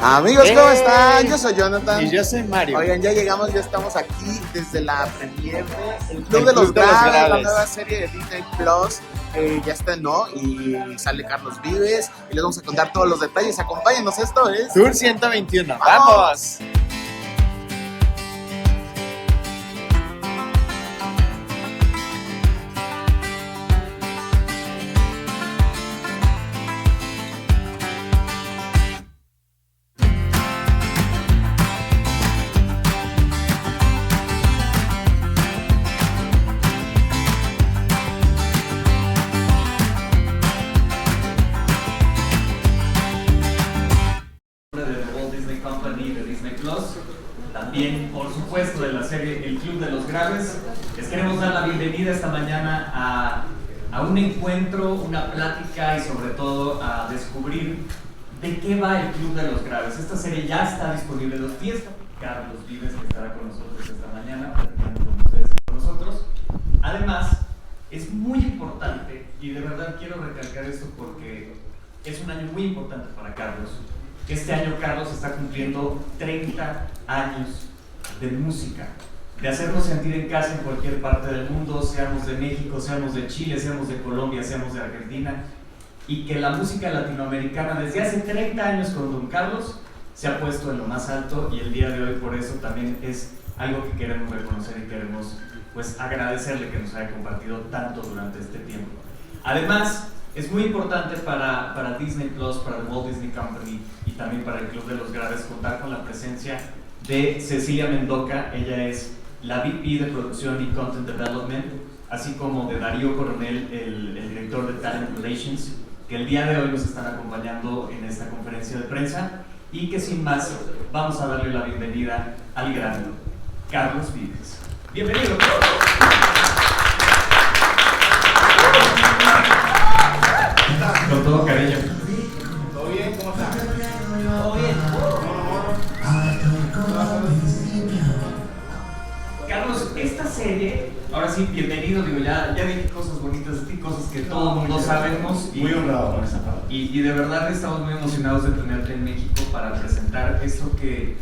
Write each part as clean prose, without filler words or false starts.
Amigos, ¿cómo están? Yo soy Jonathan. Y yo soy Mario. Oigan, ya llegamos, ya estamos aquí desde la premiere de El Club de los Graves, la nueva serie de Disney Plus. Ya estrenó y sale Carlos Vives y les vamos a contar todos los detalles. Acompáñenos, esto es Tour 121. ¡Vamos! También, por supuesto, de la serie El Club de los Graves. Les queremos dar la bienvenida esta mañana a un encuentro, una plática y sobre todo a descubrir de qué va El Club de los Graves. Esta serie ya está disponible en los 10. Carlos Vives, que estará con nosotros esta mañana, platicando con ustedes y con nosotros. Además, es muy importante, y de verdad quiero recalcar esto porque es un año muy importante para Carlos. Este año Carlos está cumpliendo 30 años de música, de hacernos sentir en casa en cualquier parte del mundo, seamos de México, seamos de Chile, seamos de Colombia, seamos de Argentina, y que la música latinoamericana desde hace 30 años con Don Carlos se ha puesto en lo más alto, y el día de hoy por eso también es algo que queremos reconocer y queremos pues agradecerle que nos haya compartido tanto durante este tiempo. Además, es muy importante para Disney Plus, para The Walt Disney Company y también para el Club de los Graves contar con la presencia de Cecilia Mendoca. Ella es la VP de Producción y Content Development, así como de Darío Coronel, el director de Talent Relations, que el día de hoy nos están acompañando en esta conferencia de prensa, y que sin más vamos a darle la bienvenida al gran Carlos Vives. ¡Bienvenido! Con todo cariño. ¿Todo bien? ¿Cómo estás? ¿Todo bien? Carlos, esta serie, ahora sí, bienvenido, digo, ya dije cosas bonitas de ti, cosas que todo el mundo sabemos. Muy honrado por esa parte. Y de verdad estamos muy emocionados de tenerte en México para presentar esto que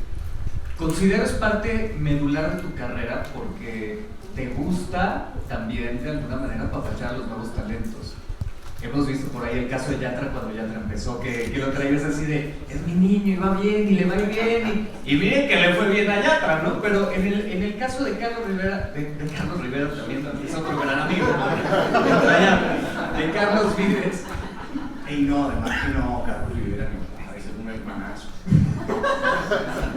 considero es parte medular de tu carrera, porque te gusta también de alguna manera apapachar a los nuevos talentos. Hemos visto por ahí el caso de Yatra cuando Yatra empezó, que lo traías así de, es mi niño y va bien y le va bien, y miren que le fue bien a Yatra, ¿no? Pero en el caso de Carlos Rivera, de Carlos Rivera también es otro gran amigo, de Carlos Vives. Y no, además que no, Carlos Rivera, no, a veces un hermanazo.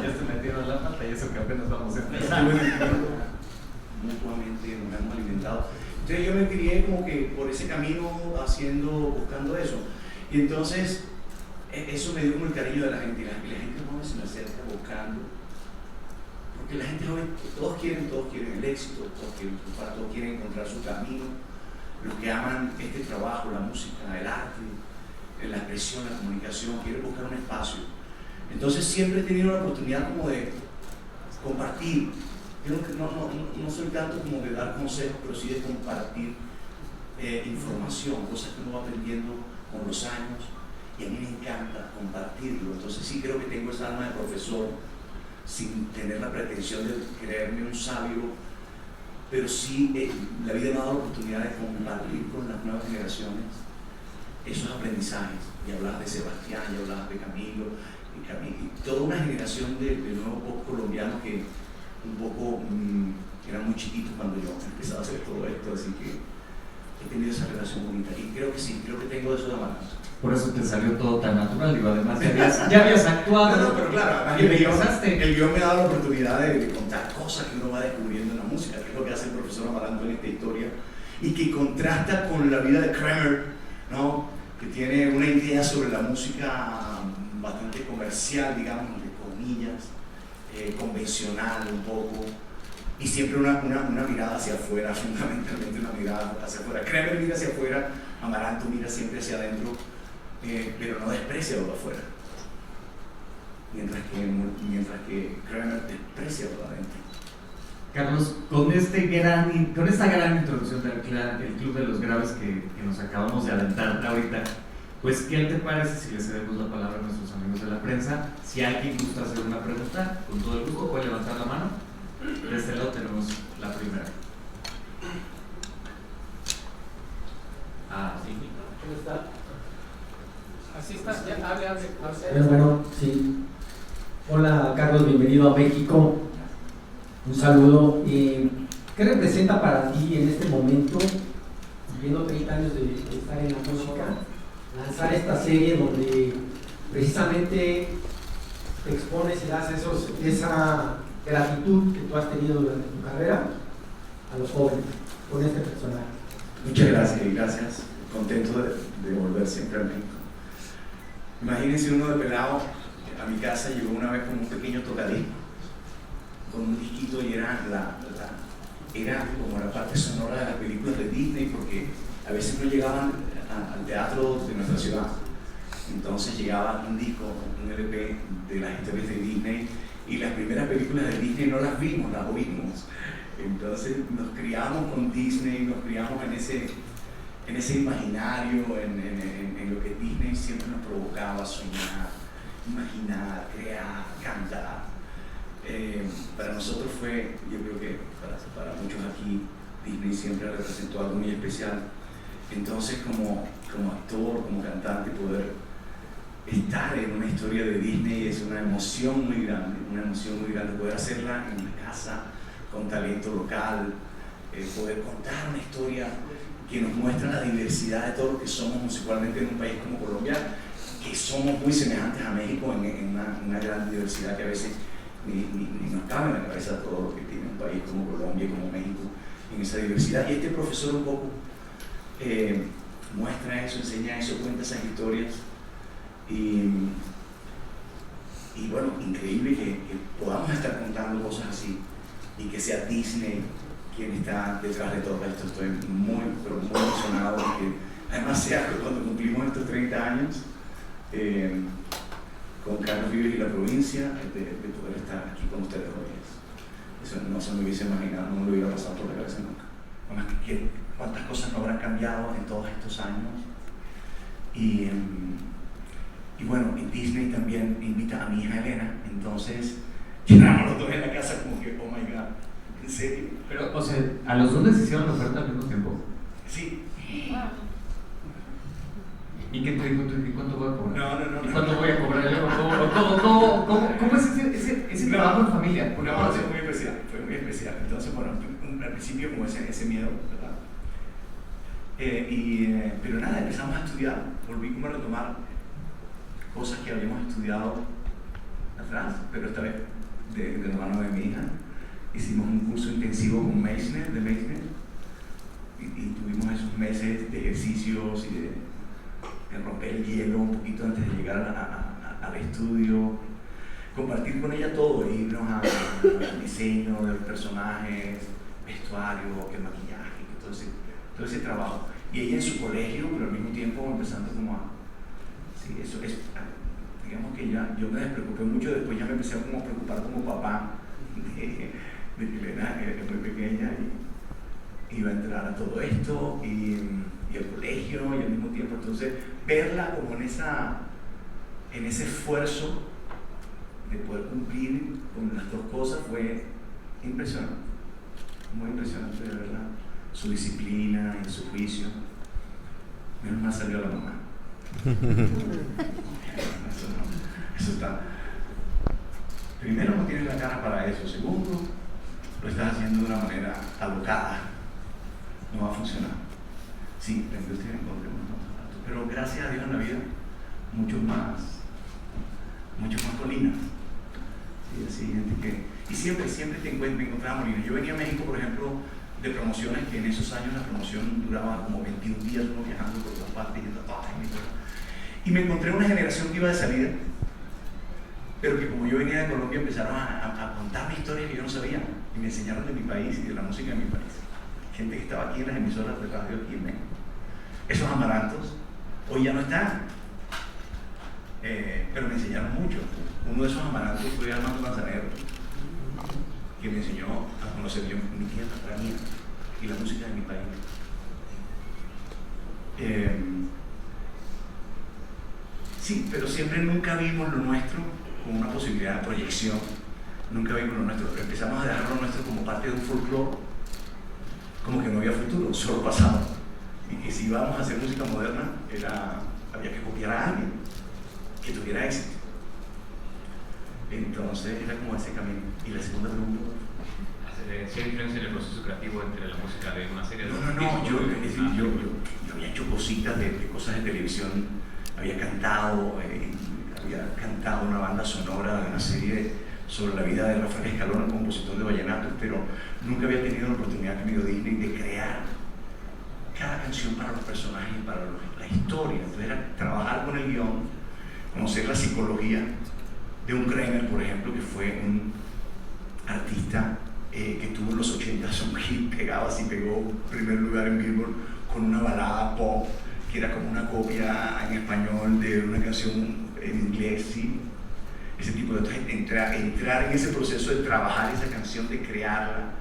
Ya se metieron la pata y eso que apenas vamos a empezar. Mutuamente nos hemos alimentado. Entonces yo me crié como que por ese camino buscando eso. Y entonces eso me dio como el cariño de la gente. La gente joven se me acerca buscando. Porque la gente joven, todos quieren el éxito, todos quieren encontrar su camino. Los que aman este trabajo, la música, el arte, la expresión, la comunicación, quieren buscar un espacio. Entonces siempre he tenido la oportunidad como de compartir. Yo no soy tanto como de dar consejos, pero sí de compartir información, cosas que uno va aprendiendo con los años, y a mí me encanta compartirlo. Entonces sí creo que tengo esa alma de profesor, sin tener la pretensión de creerme un sabio, pero sí la vida me ha dado la oportunidad de compartir con las nuevas generaciones esos aprendizajes. Y hablabas de Sebastián, y hablabas de Camilo, y toda una generación de nuevos pop colombianos que un poco eran muy chiquitos cuando yo empezaba a hacer todo esto, así que he tenido esa relación bonita y creo que sí, creo que tengo eso de manos. Por eso te salió todo tan natural, digo, además ya habías actuado. No, pero claro, el guión me ha dado la oportunidad de contar cosas que uno va descubriendo en la música, que es lo que hace el profesor Amaranto en esta historia, y que contrasta con la vida de Kramer, ¿no? Que tiene una idea sobre la música bastante comercial, digamos, entre comillas, convencional un poco, y siempre una mirada hacia afuera, fundamentalmente una mirada hacia afuera. Kramer mira hacia afuera, Amaranto mira siempre hacia adentro, pero no desprecia lo de afuera, mientras que Kramer desprecia lo de adentro. Carlos, con esta gran introducción del Club de los Graves que nos acabamos de aventar ahorita, Pues, ¿qué te parece si le cedemos la palabra a nuestros amigos de la prensa? Si alguien gusta hacer una pregunta, con todo el gusto puede levantar la mano. De este lado tenemos la primera. Ah, sí. ¿Cómo está? Así está, ya hable. Bueno, sí. Hola Carlos, bienvenido a México. Un saludo. ¿Qué representa para ti en este momento, viviendo 30 años de estar en la música, lanzar esta serie donde precisamente te expones y das esa gratitud que tú has tenido durante tu carrera a los jóvenes con este personaje? Muchas gracias y gracias. Contento de volver siempre a México. Imagínense uno de pelado, a mi casa llegó una vez con un pequeño tocadisco, con un disquito y era como la parte sonora de las películas de Disney, porque a veces no llegaban al teatro de nuestra ciudad. Entonces llegaba un disco, un LP de las historias de Disney, y las primeras películas de Disney no las vimos, las oímos. Entonces nos criamos con Disney, nos criamos en ese imaginario, en lo que Disney siempre nos provocaba: soñar, imaginar, crear, cantar. Para nosotros fue, yo creo que para muchos aquí, Disney siempre representó algo muy especial. Entonces, como actor, como cantante, poder estar en una historia de Disney es una emoción muy grande, poder hacerla en la casa, con talento local, poder contar una historia que nos muestra la diversidad de todo lo que somos musicalmente en un país como Colombia, que somos muy semejantes a México en una gran diversidad que a veces ni nos cabe en la cabeza todo lo que tiene un país como Colombia, como México, en esa diversidad. Y este profesor un poco muestra eso, enseña eso, cuenta esas historias. Y bueno, increíble que podamos estar contando cosas así y que sea Disney quien está detrás de todo esto. Estoy muy emocionado porque además cuando cumplimos estos 30 años con Carlos Vives y la provincia, de poder estar aquí con ustedes hoy. Eso no se me hubiese imaginado, no me lo hubiera pasado por la cabeza nunca. Además, cuántas cosas no habrán cambiado en todos estos años. Y bueno, en Disney también invita a mi hija Elena, entonces llenamos los dos en la casa como que, oh my God, ¿en serio? Pero, o sea, ¿a los dos les hicieron la oferta al mismo tiempo? Sí. ¿Y qué te dijo tú? ¿Y cuánto voy a cobrar? No. ¿Y cuánto voy a cobrar yo? ¿Cómo es ese trabajo en familia? Fue muy especial. Entonces, bueno, al principio como ese miedo, ¿verdad? Pero nada, empezamos a estudiar, volví como a retomar cosas que habíamos estudiado atrás, pero esta vez de la mano de mi hija. Hicimos un curso intensivo con Meissner, y tuvimos esos meses de ejercicios y de romper el hielo un poquito antes de llegar al estudio, compartir con ella todo, irnos al diseño de los personajes, vestuario, el maquillaje, todo ese trabajo. Y ella en su colegio, pero al mismo tiempo empezando como a... Sí, eso es... Digamos que yo me despreocupé mucho, después ya me empecé a como preocupar como papá de que Elena era muy pequeña y iba a entrar a todo esto y al colegio y al mismo tiempo. Entonces, verla como en ese esfuerzo de poder cumplir con las dos cosas fue impresionante, muy impresionante de verdad. Su disciplina y su juicio. Menos mal salió la mamá. Eso está. Primero, no tienes la cara para eso. Segundo, lo estás haciendo de una manera alocada. No va a funcionar. Sí, la industria encontremos aparatos, pero gracias a Dios en la vida, muchos más colinas. Sí, así, gente que. Y siempre me encontraba molinas. Yo venía a México, por ejemplo, de promociones, que en esos años la promoción duraba como 21 días, uno viajando por todas partes, y me encontré una generación que iba de salida, pero que como yo venía de Colombia empezaron a contarme historias que yo no sabía, y me enseñaron de mi país y de la música de mi país. Gente que estaba aquí en las emisoras de radio aquí en México. Esos amarantos hoy ya no están, pero me enseñaron mucho. Uno de esos amarantos fue Armando Manzanero, que me enseñó a conocer yo mi tierra, la mía, y la música de mi país. Sí, pero siempre nunca vimos lo nuestro como una posibilidad de proyección. Nunca vimos lo nuestro. Empezamos a dejar lo nuestro como parte de un folclore, como que no había futuro, solo pasado. Y que si íbamos a hacer música moderna, había que copiar a alguien que tuviera éxito. Entonces era como ese camino. Y la segunda pregunta. ¿Sí hay diferencia en el proceso creativo entre la música de una serie de No, yo había hecho cositas de cosas de televisión, había cantado una banda sonora de una serie sobre la vida de Rafael Escalona, compositor de vallenato, pero nunca había tenido la oportunidad que me dio Disney de crear cada canción para los personajes, para la historia. Entonces era trabajar con el guión, conocer la psicología de un Kremer, por ejemplo, que fue un artista que tuvo en los 80 un hit pegado, así pegó primer lugar en Billboard con una balada pop que era como una copia en español de una canción en inglés, ¿sí? Ese tipo de... Entonces entrar en ese proceso de trabajar esa canción, de crearla,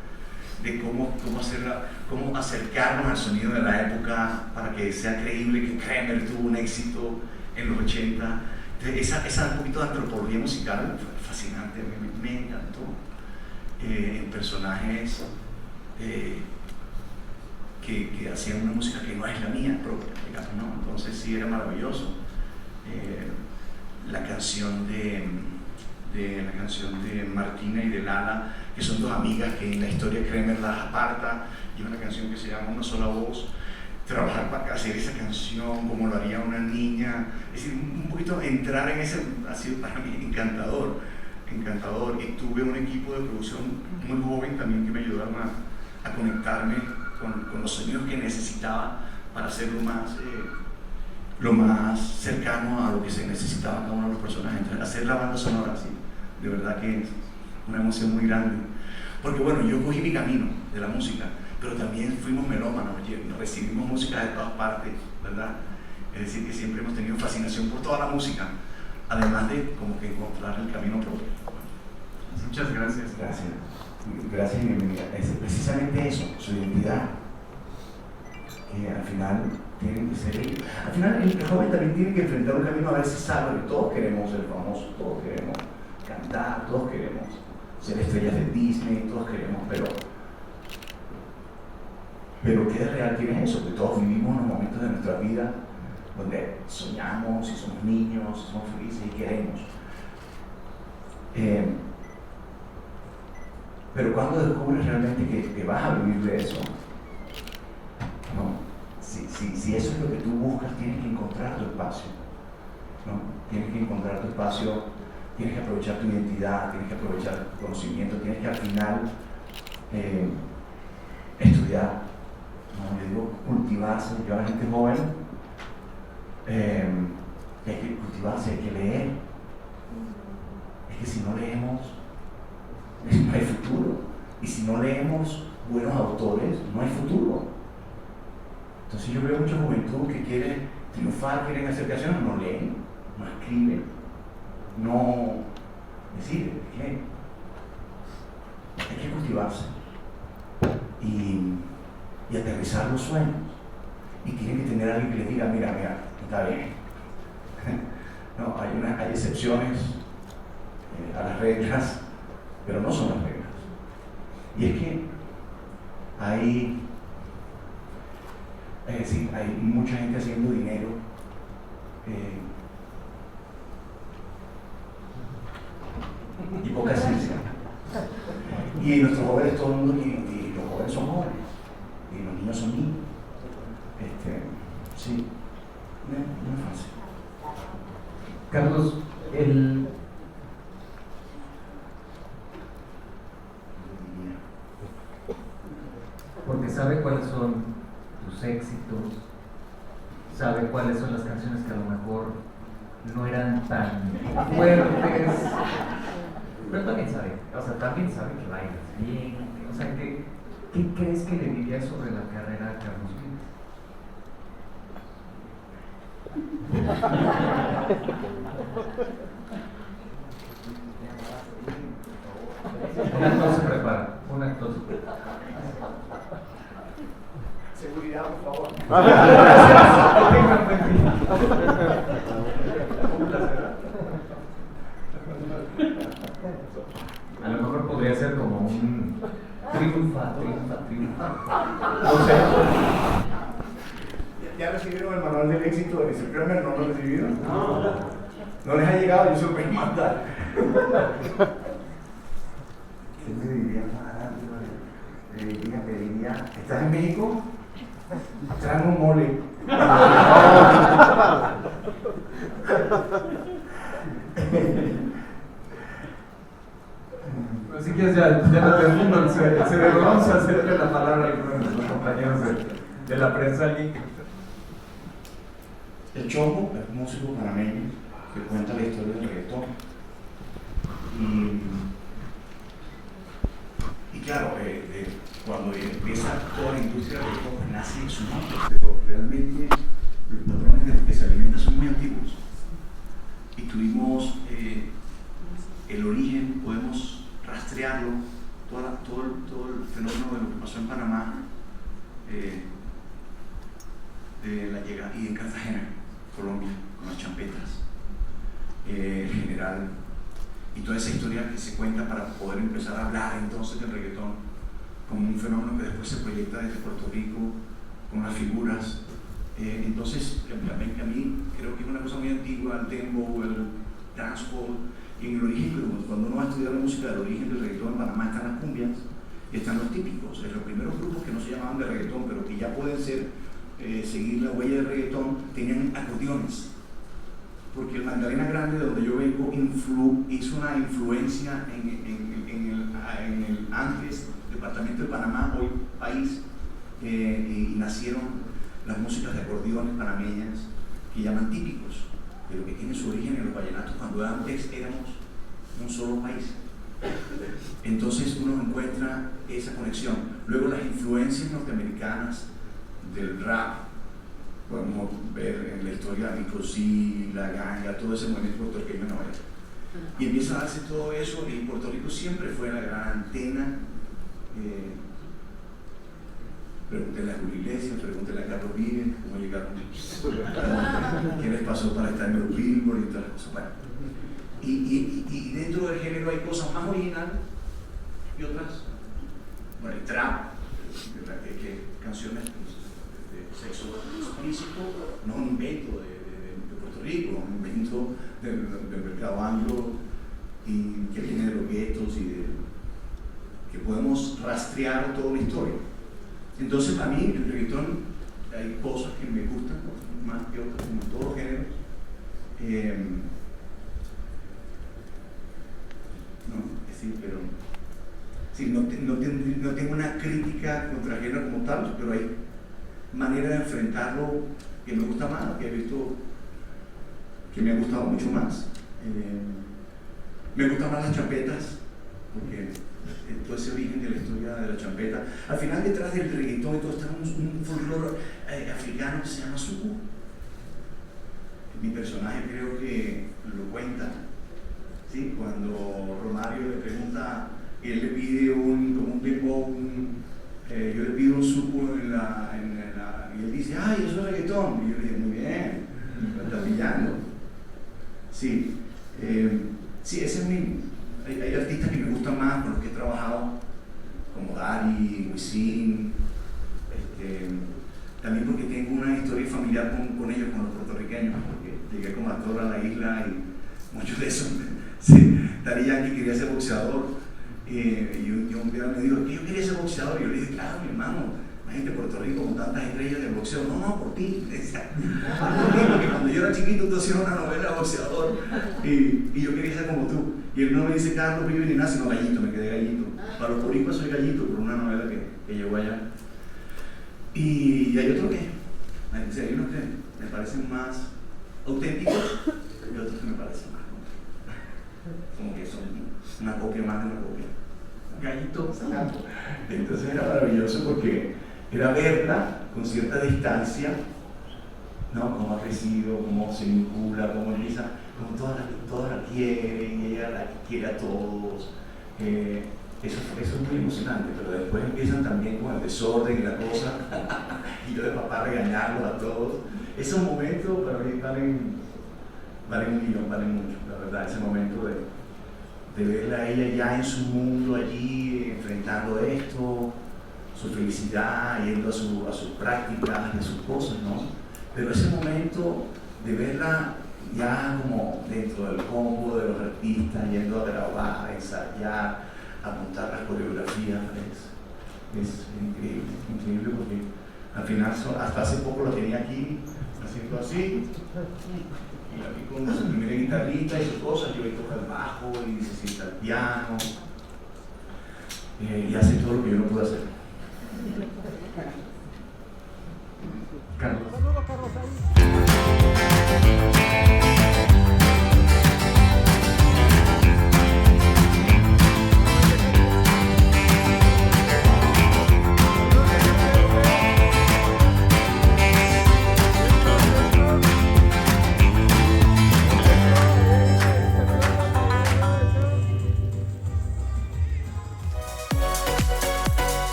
de cómo hacerla, cómo acercarnos al sonido de la época para que sea creíble que Kremer tuvo un éxito en los 80. Entonces esa un poquito de antropología musical fue fascinante, me encantó. En personajes que hacían una música que no es la mía propia, digamos, ¿no? Entonces sí era maravilloso. La canción de Martina y de Lala, que son dos amigas que en la historia Kremer las aparta, y una canción que se llama Una sola voz. Trabajar para hacer esa canción como lo haría una niña, es decir, un poquito entrar en ese, ha sido para mí encantador. Y tuve un equipo de producción muy joven también que me ayudaron a conectarme con los sonidos que necesitaba para hacer lo más cercano a lo que se necesitaba cada uno de los personajes. Entonces, hacer la banda sonora, sí, de verdad que es una emoción muy grande. Porque bueno, yo cogí mi camino de la música, pero también fuimos melómanos, recibimos música de todas partes, ¿verdad? Es decir, que siempre hemos tenido fascinación por toda la música, además de como que encontrar el camino propio. Muchas gracias. Gracias y bienvenida. Es precisamente eso, su identidad, que al final tienen que ser ellos. Al final el joven también tiene que enfrentar un camino a ver si sabe que todos queremos ser famosos, todos queremos cantar, todos queremos ser estrellas de Disney, todos queremos, pero ¿qué de real tiene eso? Que todos vivimos unos momentos de nuestra vida donde soñamos y somos niños, somos felices y queremos. Pero cuando descubres realmente que vas a vivir de eso, ¿no? Si eso es lo que tú buscas, tienes que encontrar tu espacio, ¿no? Tienes que encontrar tu espacio, tienes que aprovechar tu identidad, tienes que aprovechar tu conocimiento, tienes que al final estudiar, ¿no? Yo digo cultivarse. Yo a la gente joven, hay que cultivarse, hay que leer. Es que si no leemos, no hay futuro. Y si no leemos buenos autores, no hay futuro. Entonces yo veo mucha juventud que quiere triunfar, quieren hacer canciones, no leen, no escriben, no deciden. Hay que cultivarse y aterrizar los sueños. Y tienen que tener a alguien que les diga, mira, está bien. No, hay excepciones a las reglas, pero no son las reglas. Y es que hay mucha gente haciendo dinero y poca ciencia. Y nuestros jóvenes, todo el mundo, y los jóvenes son jóvenes, y los niños son niños. Sí, no es fácil. Carlos, porque sabe cuáles son tus éxitos, sabe cuáles son las canciones que a lo mejor no eran tan fuertes, pero también sabe, que bailas bien, o sea, ¿qué crees que le dirías sobre la carrera a Carlos Vives? Un actor se prepara, un actor se prepara. Seguridad, por favor. A lo mejor podría ser como un triunfa. No sé. ¿Ya recibieron el manual del éxito de Mr. Kramer? ¿No lo recibieron? No les ha llegado, yo se lo voy a mandar. ¿Qué me diría para pediría, ¿estás en México? Traen un mole. Así que ya no termino, se vergonza hacerle la palabra a algunos de nuestros compañeros de la prensa link. El Chombo es un músico panameño que cuenta la historia del reggaetón. Y claro, cuando empieza toda la industria del reggaetón, pues nace en su nombre, pero realmente los patrones de los que se alimentan son muy antiguos. Y tuvimos el origen, podemos rastrearlo, todo el fenómeno de lo que pasó en Panamá, de la llegada, y en Cartagena, Colombia, con las champetas, en general, y toda esa historia que se cuenta para poder empezar a hablar entonces del reggaetón como un fenómeno que después se proyecta desde Puerto Rico con las figuras. Entonces, a mí creo que es una cosa muy antigua, el dembow, el dancehall, y en el origen, cuando uno va a estudiar la música del origen del reggaetón en Panamá, están las cumbias y están los típicos, los primeros grupos que no se llamaban de reggaetón, pero que ya pueden ser, seguir la huella del reggaetón, tenían acordeones, porque el Magdalena Grande, de donde yo vengo, hizo una influencia en el antes departamento de Panamá, hoy país, y nacieron las músicas de acordeones panameñas que llaman típicos, pero que tienen su origen en los vallenatos cuando antes éramos un solo país. Entonces uno encuentra esa conexión. Luego las influencias norteamericanas del rap, podemos ver en la historia de Nico C, La Ganga, todo ese movimiento puertorriqueño no era. Y empieza a darse todo eso, y Puerto Rico siempre fue la gran antena. Pregúntenle a Julio Iglesias, pregúntenle a Carlos Vives cómo llegaron, qué les pasó para estar en los Billboard y todas las cosas. Bueno, y dentro del género hay cosas más originales y otras. Bueno, el trap, que canciones de sexo explícito, no es un invento de Puerto Rico, es un invento del mercado anglo, y que viene de los guetos y que podemos rastrear toda la historia. Entonces, para mí, el reggaetón, hay cosas que me gustan más que otras, como todos los géneros. No tengo una crítica contra el género como tal, pero hay manera de enfrentarlo que me gusta más, que he visto que me ha gustado mucho más. Me gustan más las champetas, porque todo ese origen de la historia de la champeta. Al final, detrás del reggaetón y todo está un folclore africano que se llama Suku. Mi personaje creo que lo cuenta, ¿sí? Cuando Romario le pregunta, él le pide como un dembow, yo le pido un Suku y él dice, ¡ay, eso es reggaetón! Y yo le dije, muy bien, me está pillando. Sí, sí, ese es mi... Hay artistas que me gustan más, con los que he trabajado, como Dari, Wisin, también porque tengo una historia familiar con ellos, con los puertorriqueños, porque llegué como actor a la isla y muchos de esos, sí, Dari Yankee quería ser boxeador, y yo un día me dijo, que yo quería ser boxeador, y yo le dije, claro, mi hermano, imagínate Puerto Rico con tantas estrellas de boxeo, no, por ti, porque cuando yo era chiquito tú hacías una novela de boxeador, y yo quería ser como tú. Y él no me dice Carlos Vive ni nada, sino Gallito, me quedé Gallito. Para los boricuas soy Gallito por una novela que llegó allá. Y hay otros que, hay unos que me parecen más auténticos y otros que me parecen más como que son una copia más de una copia. Gallito. Entonces era maravilloso porque era verla con cierta distancia, ¿no? Cómo ha crecido, cómo se vincula, cómo empieza, como todas la quieren, ella la quiere a todos. Eso es muy emocionante, pero después empiezan también con el desorden y la cosa, y yo de papá regañarlos a todos. Esos momentos para mí valen un millón, valen mucho, la verdad, ese momento de de verla a ella ya en su mundo allí, enfrentando esto, su felicidad, yendo a sus prácticas, a sus cosas, ¿no? Pero ese momento de verla ya como dentro del combo de los artistas, yendo a grabar, a ensayar, a montar las coreografías, es increíble, increíble porque al final hasta hace poco lo tenía aquí haciendo así, y aquí con su primera guitarrita y sus cosas, yo ahí toca el bajo y se sienta el piano, y hace todo lo que yo no puedo hacer.